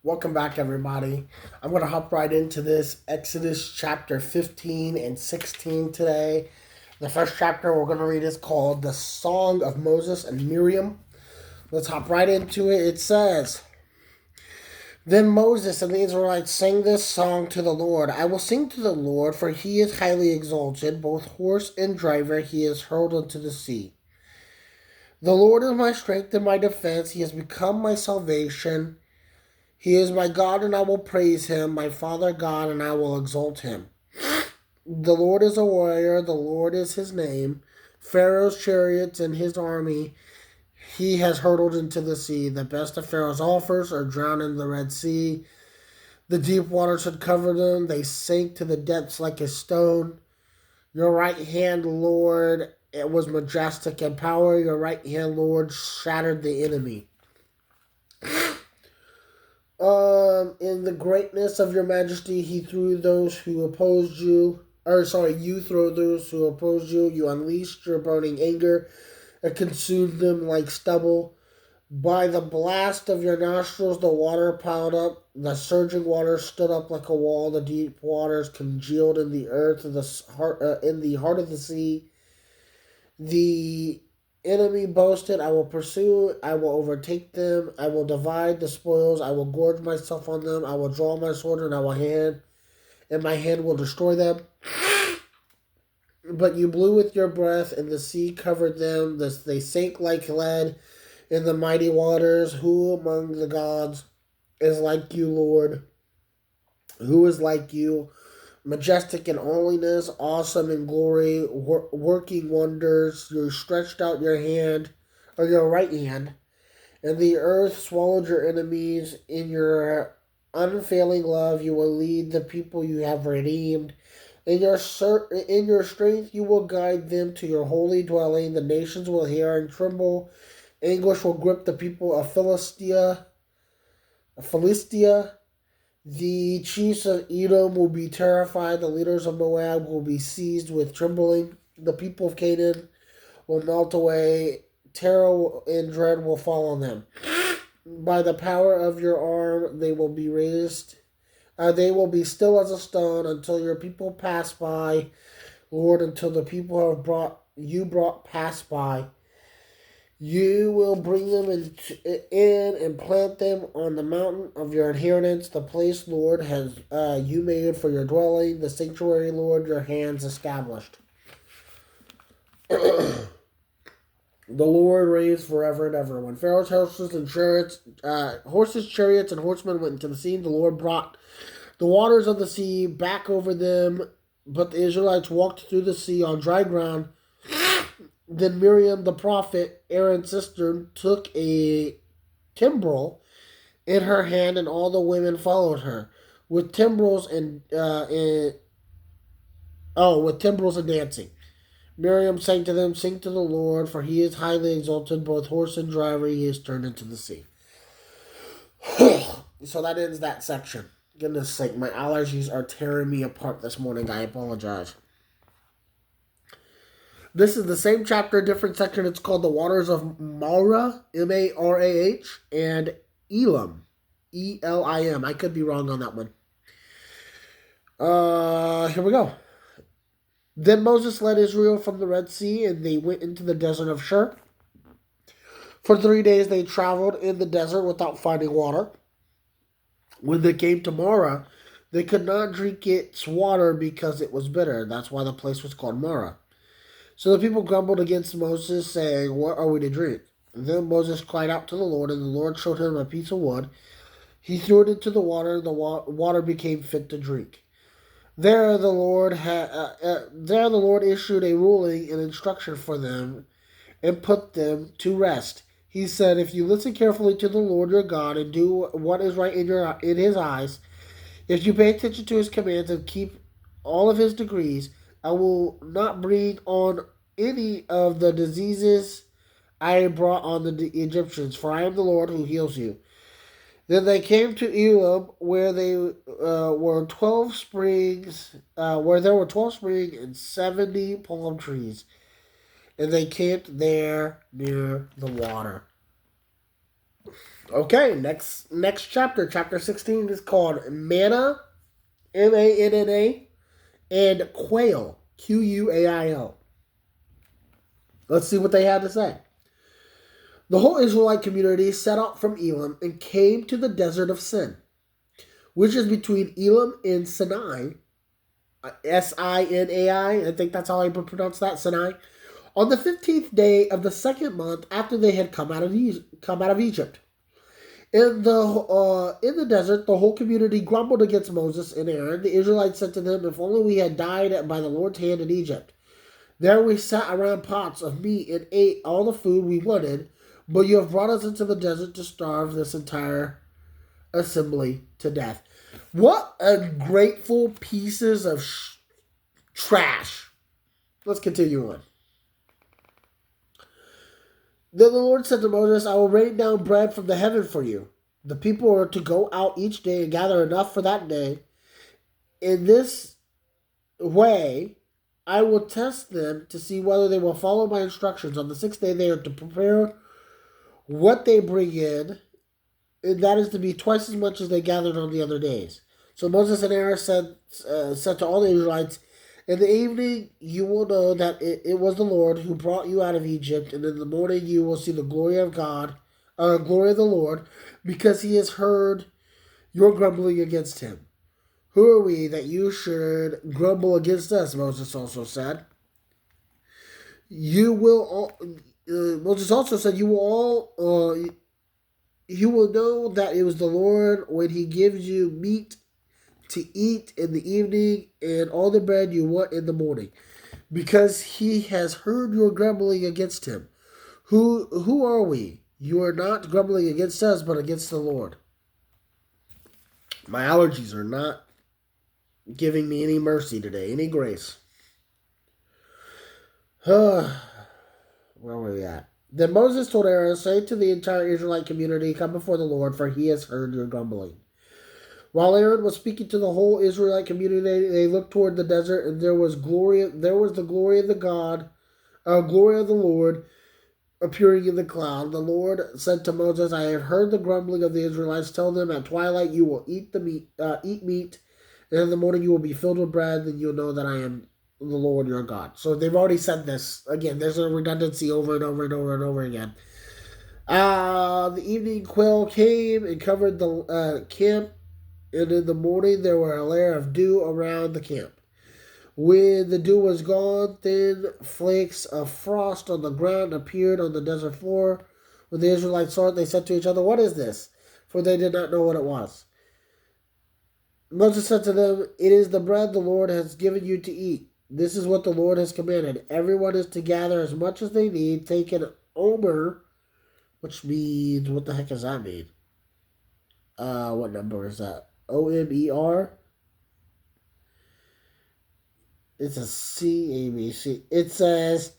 Welcome back, everybody. I'm going to hop right into this Exodus chapter 15 and 16 today. The first chapter we're going to read is called The Song of Moses and Miriam. Let's hop right into it. It says, Then Moses and the Israelites sang this song to the Lord. I will sing to the Lord, for he is highly exalted. Both horse and driver he is hurled into the sea. The Lord is my strength and my defense. He has become my salvation. He is my God, and I will praise him, my Father God, and I will exalt him. The Lord is a warrior, the Lord is his name. Pharaoh's chariots and his army he has hurled into the sea. The best of Pharaoh's offers are drowned in the Red Sea. The deep waters had covered them. They sank to the depths like a stone. Your right hand, Lord, it was majestic in power. Your right hand, Lord, shattered the enemy. In the greatness of your majesty, he threw those who opposed you. You threw those who opposed you. You unleashed your burning anger and consumed them like stubble. By the blast of your nostrils, the water piled up. The surging waters stood up like a wall. The deep waters congealed in the earth, in the heart of the sea. The enemy boasted, I will pursue, I will overtake them, I will divide the spoils, I will gorge myself on them, I will draw my sword and my hand will destroy them. But you blew with your breath, and the sea covered them. They sank like lead in the mighty waters. Who among the gods is like you, Lord? Who is like you? Majestic in holiness, awesome in glory, working wonders. You stretched out your hand, or your right hand, and the earth swallowed your enemies. In your unfailing love, you will lead the people you have redeemed. In your strength, you will guide them to your holy dwelling. The nations will hear and tremble. Anguish will grip the people of Philistia. The chiefs of Edom will be terrified. The leaders of Moab will be seized with trembling. The people of Canaan will melt away. Terror and dread will fall on them. By the power of your arm, they will be raised. They will be still as a stone until your people pass by, Lord, until the people brought pass by. You will bring them in and plant them on the mountain of your inheritance, the place, Lord, has you made for your dwelling, the sanctuary, Lord, your hands established. The Lord reigns forever and ever. When Pharaoh's horses, chariots, and horsemen went into the sea, the Lord brought the waters of the sea back over them, but the Israelites walked through the sea on dry ground. Then Miriam the prophet, Aaron's sister, took a timbrel in her hand, and all the women followed her with timbrels with timbrels and dancing. Miriam sang to them, "Sing to the Lord, for he is highly exalted; both horse and driver he has turned into the sea." So that ends that section. Goodness sake, my allergies are tearing me apart this morning. I apologize. This is the same chapter, different section. It's called The Waters of Marah, Marah, and Elim, Elim. I could be wrong on that one. Here we go. Then Moses led Israel from the Red Sea, and they went into the desert of Shur. For 3 days they traveled in the desert without finding water. When they came to Marah, they could not drink its water because it was bitter. That's why the place was called Marah. So the people grumbled against Moses, saying, "What are we to drink?" Then Moses cried out to the Lord, and the Lord showed him a piece of wood. He threw it into the water, and the water became fit to drink. There the Lord issued a ruling and instruction for them, and put them to rest. He said, "If you listen carefully to the Lord your God and do what is right in His eyes, if you pay attention to His commands and keep all of His decrees, I will not bring on any of the diseases I brought on the Egyptians, for I am the Lord who heals you." Then they came to Elim, where were 12 springs, where there were 12 springs and 70 palm trees, and they camped there near the water. Okay, next chapter, chapter 16 is called Manna, Manna, and Quail, Quail. Let's see what they had to say. The whole Israelite community set out from Elim and came to the desert of Sin, which is between Elim and Sinai. Sinai. I think that's how I pronounce that, Sinai. On the 15th day of the second month after they had come out of Egypt. In the desert, the whole community grumbled against Moses and Aaron. The Israelites said to them, "If only we had died by the Lord's hand in Egypt. There we sat around pots of meat and ate all the food we wanted, but you have brought us into the desert to starve this entire assembly to death." What ungrateful pieces of trash. Let's continue on. Then the Lord said to Moses, "I will rain down bread from the heaven for you. The people are to go out each day and gather enough for that day. In this way, I will test them to see whether they will follow my instructions. On the sixth day, they are to prepare what they bring in, and that is to be twice as much as they gathered on the other days." So Moses and Aaron said to all the Israelites, "In the evening you will know that it was the Lord who brought you out of Egypt, and in the morning you will see the glory of glory of the Lord, because he has heard your grumbling against him." "Who are we that you should grumble against us?" Moses also said. Moses also said, "You will know that it was the Lord when he gives you meat to eat in the evening and all the bread you want in the morning, because he has heard your grumbling against him. Who are we? You are not grumbling against us, but against the Lord." My allergies are not giving me any mercy today, any grace. Where were we at? Then Moses told Aaron, "Say to the entire Israelite community, come before the Lord, for he has heard your grumbling." While Aaron was speaking to the whole Israelite community, they looked toward the desert, and there was the glory of glory of the Lord appearing in the cloud. The Lord said to Moses, "I have heard the grumbling of the Israelites. Tell them at twilight you will eat meat, and in the morning you will be filled with bread. Then you'll know that I am the Lord your God." So they've already said this. Again, there's a redundancy over and over and over and over again. The evening quail came and covered the camp, and in the morning there were a layer of dew around the camp. When the dew was gone, thin flakes of frost on the ground appeared on the desert floor. When the Israelites saw it, they said to each other, "What is this?" For they did not know what it was. Moses said to them, "It is the bread the Lord has given you to eat. This is what the Lord has commanded. Everyone is to gather as much as they need. Take an omer," which means, what the heck does that mean? What number is that? OMER? It's a CABC. It says,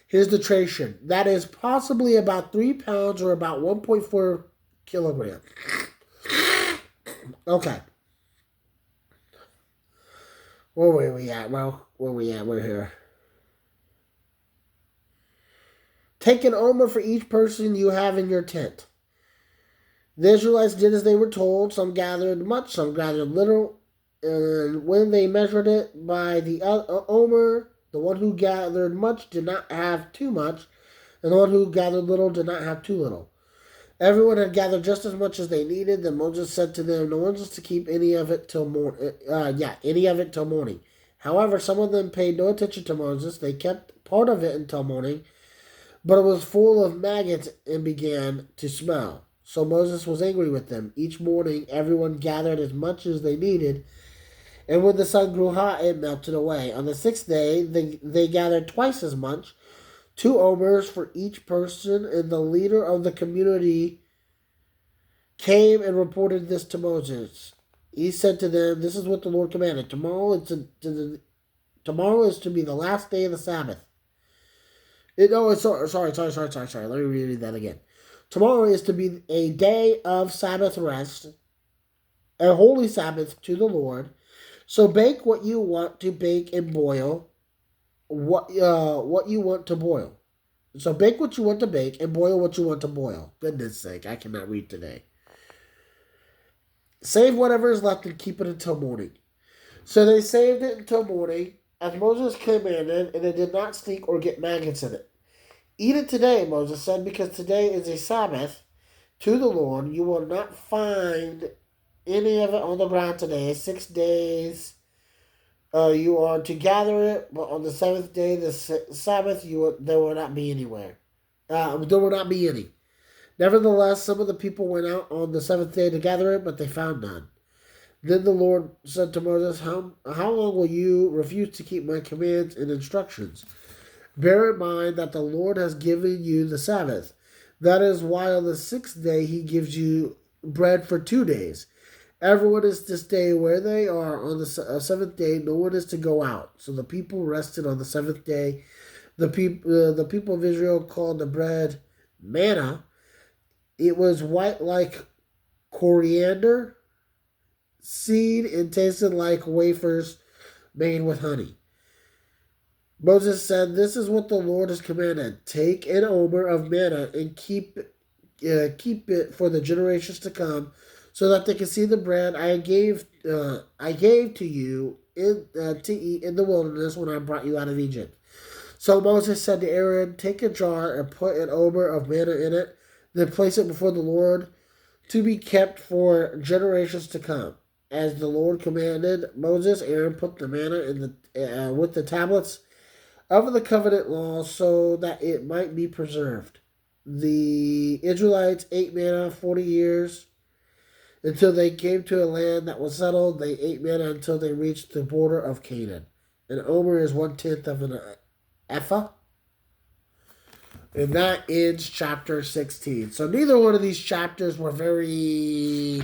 here's the tration. That is possibly about 3 pounds or about 1.4 kilograms. Okay. Where were we at? Well, where we at? We're here. Take an omer for each person you have in your tent. The Israelites did as they were told. Some gathered much, some gathered little. And when they measured it by the omer, the one who gathered much did not have too much, and the one who gathered little did not have too little. Everyone had gathered just as much as they needed. Then Moses said to them, "No one's to keep any of it till morning." However, some of them paid no attention to Moses. They kept part of it until morning, but it was full of maggots and began to smell. So Moses was angry with them. Each morning, everyone gathered as much as they needed, and when the sun grew hot, it melted away. On the sixth day, they gathered twice as much, 2 omers for each person, and the leader of the community came and reported this to Moses. He said to them, "This is what the Lord commanded. Tomorrow is to be the last day of the Sabbath." Sorry. Let me read that again. Tomorrow is to be a day of Sabbath rest, a holy Sabbath to the Lord. So bake what you want to bake and boil what you want to boil. So bake what you want to bake and boil what you want to boil. Goodness sake, I cannot read today. Save whatever is left and keep it until morning. So they saved it until morning, as Moses commanded, and it did not stink or get maggots in it. Eat it today, Moses said, because today is a Sabbath to the Lord. You will not find any of it on the ground today. 6 days you are to gather it, but on the seventh day, the Sabbath, there will not be anywhere. There will not be any. Nevertheless, some of the people went out on the seventh day to gather it, but they found none. Then the Lord said to Moses, how long will you refuse to keep my commands and instructions? Bear in mind that the Lord has given you the Sabbath. That is why on the sixth day he gives you bread for 2 days. Everyone is to stay where they are on the seventh day. No one is to go out. So the people rested on the seventh day. The people of Israel called the bread manna. It was white like coriander seed and tasted like wafers made with honey. Moses said, "This is what the Lord has commanded. Take an omer of manna and keep it for the generations to come, so that they can see the bread I gave to you to eat in the wilderness when I brought you out of Egypt." So Moses said to Aaron, "Take a jar and put an omer of manna in it, then place it before the Lord to be kept for generations to come." As the Lord commanded Moses, Aaron put the manna in with the tablets of the covenant law so that it might be preserved. The Israelites ate manna 40 years until they came to a land that was settled. They ate manna until they reached the border of Canaan. An omer is 1/10 of an ephah. And that ends chapter 16. So neither one of these chapters were very,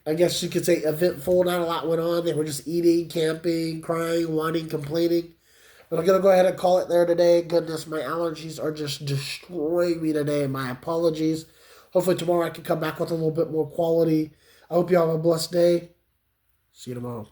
I guess you could say, eventful. Not a lot went on. They were just eating, camping, crying, whining, complaining. But I'm going to go ahead and call it there today. Goodness, my allergies are just destroying me today. My apologies. Hopefully tomorrow I can come back with a little bit more quality. I hope you have a blessed day. See you tomorrow.